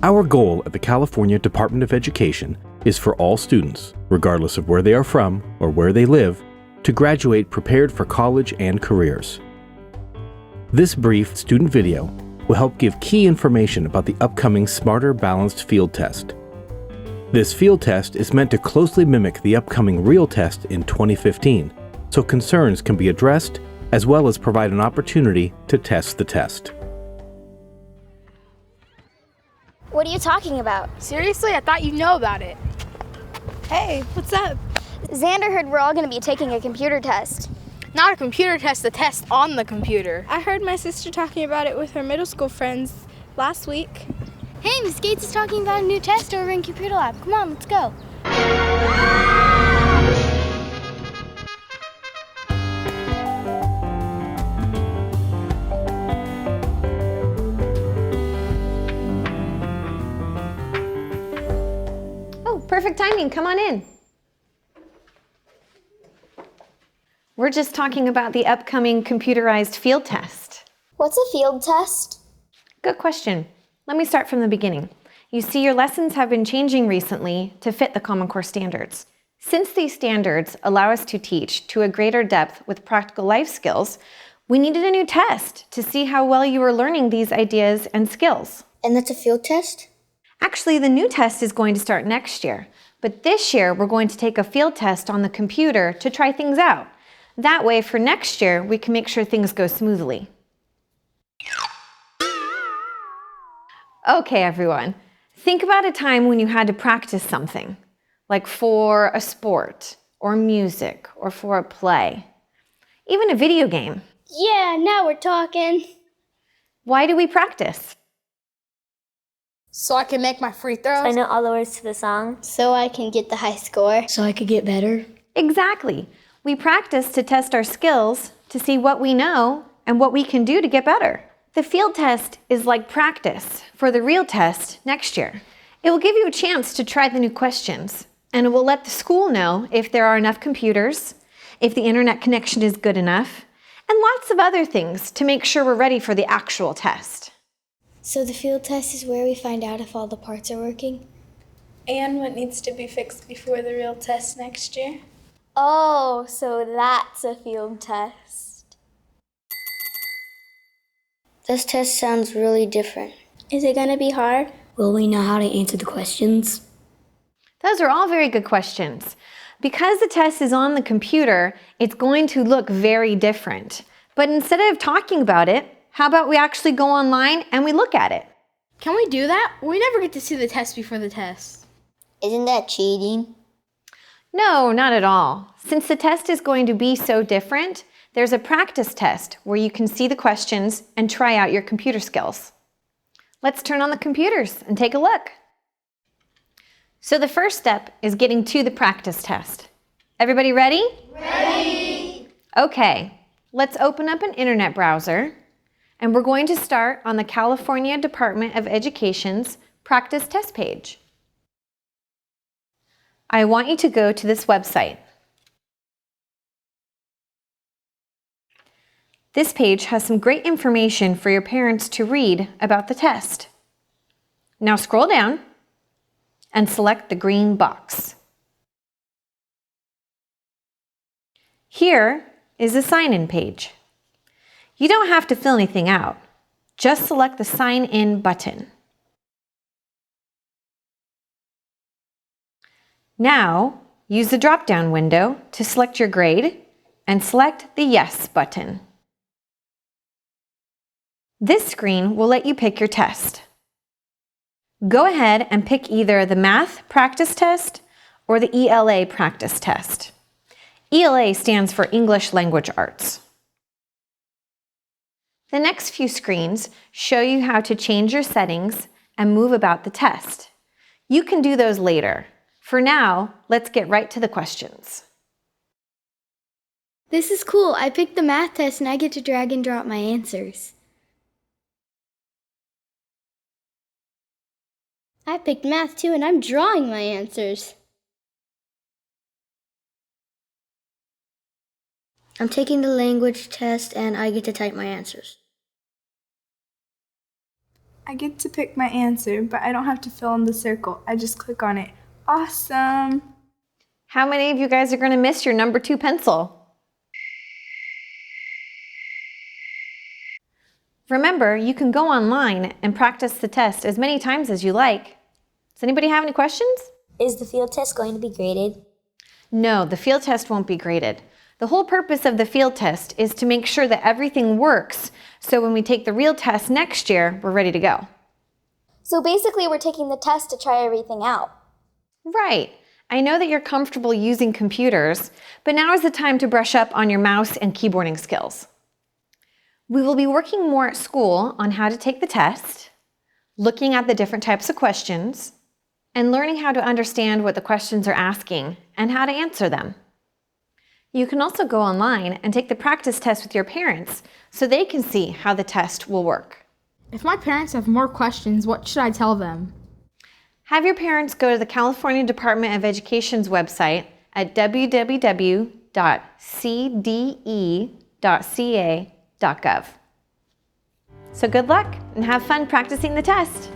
Our goal at the California Department of Education is for all students, regardless of where they are from or where they live, to graduate prepared for college and careers. This brief student video will help give key information about the upcoming Smarter Balanced Field Test. This field test is meant to closely mimic the upcoming real test in 2015, so concerns can be addressed as well as provide an opportunity to test the test. What are you talking about? Seriously? I thought you'd know about it. Hey, what's up? Xander heard we're all going to be taking a computer test. Not a computer test, a test on the computer. I heard my sister talking about it with her middle school friends last week. Hey, Miss Gates is talking about a new test over in Computer Lab. Come on, let's go. Oh, perfect timing. Come on in. We're just talking about the upcoming computerized field test. What's a field test? Good question. Let me start from the beginning. You see, your lessons have been changing recently to fit the Common Core standards. Since these standards allow us to teach to a greater depth with practical life skills, we needed a new test to see how well you were learning these ideas and skills. And that's a field test? Actually, the new test is going to start next year, but this year we're going to take a field test on the computer to try things out. That way, for next year, we can make sure things go smoothly. Okay, everyone. Think about a time when you had to practice something, like for a sport, or music, or for a play. Even a video game. Yeah, now we're talking. Why do we practice? So I can make my free throws? I know all the words to the song. So I can get the high score. So I could get better? Exactly. We practice to test our skills, to see what we know and what we can do to get better. The field test is like practice for the real test next year. It will give you a chance to try the new questions, and it will let the school know if there are enough computers, if the internet connection is good enough, and lots of other things to make sure we're ready for the actual test. So the field test is where we find out if all the parts are working? And what needs to be fixed before the real test next year? Oh, so that's a field test. This test sounds really different. Is it going to be hard? Will we know how to answer the questions? Those are all very good questions. Because the test is on the computer, it's going to look very different. But instead of talking about it, how about we actually go online and we look at it? Can we do that? We never get to see the test before the test. Isn't that cheating? No, not at all. Since the test is going to be so different, there's a practice test where you can see the questions and try out your computer skills. Let's turn on the computers and take a look. So the first step is getting to the practice test. Everybody ready? Ready! Okay, let's open up an internet browser, and we're going to start on the California Department of Education's practice test page. I want you to go to this website. This page has some great information for your parents to read about the test. Now scroll down and select the green box. Here is the sign-in page. You don't have to fill anything out. Just select the Sign In button. Now, use the drop-down window to select your grade and select the Yes button. This screen will let you pick your test. Go ahead and pick either the Math Practice Test or the ELA Practice Test. ELA stands for English Language Arts. The next few screens show you how to change your settings and move about the test. You can do those later. For now, let's get right to the questions. This is cool. I picked the math test and I get to drag and drop my answers. I picked math too, and I'm drawing my answers. I'm taking the language test and I get to type my answers. I get to pick my answer, but I don't have to fill in the circle. I just click on it. Awesome! How many of you guys are going to miss your number 2 pencil? Remember, you can go online and practice the test as many times as you like. Does anybody have any questions? Is the field test going to be graded? No, the field test won't be graded. The whole purpose of the field test is to make sure that everything works, so when we take the real test next year, we're ready to go. So basically we're taking the test to try everything out. Right. I know that you're comfortable using computers, but now is the time to brush up on your mouse and keyboarding skills. We will be working more at school on how to take the test, looking at the different types of questions, and learning how to understand what the questions are asking and how to answer them. You can also go online and take the practice test with your parents so they can see how the test will work. If my parents have more questions, what should I tell them? Have your parents go to the California Department of Education's website at www.cde.ca.gov. So good luck and have fun practicing the test.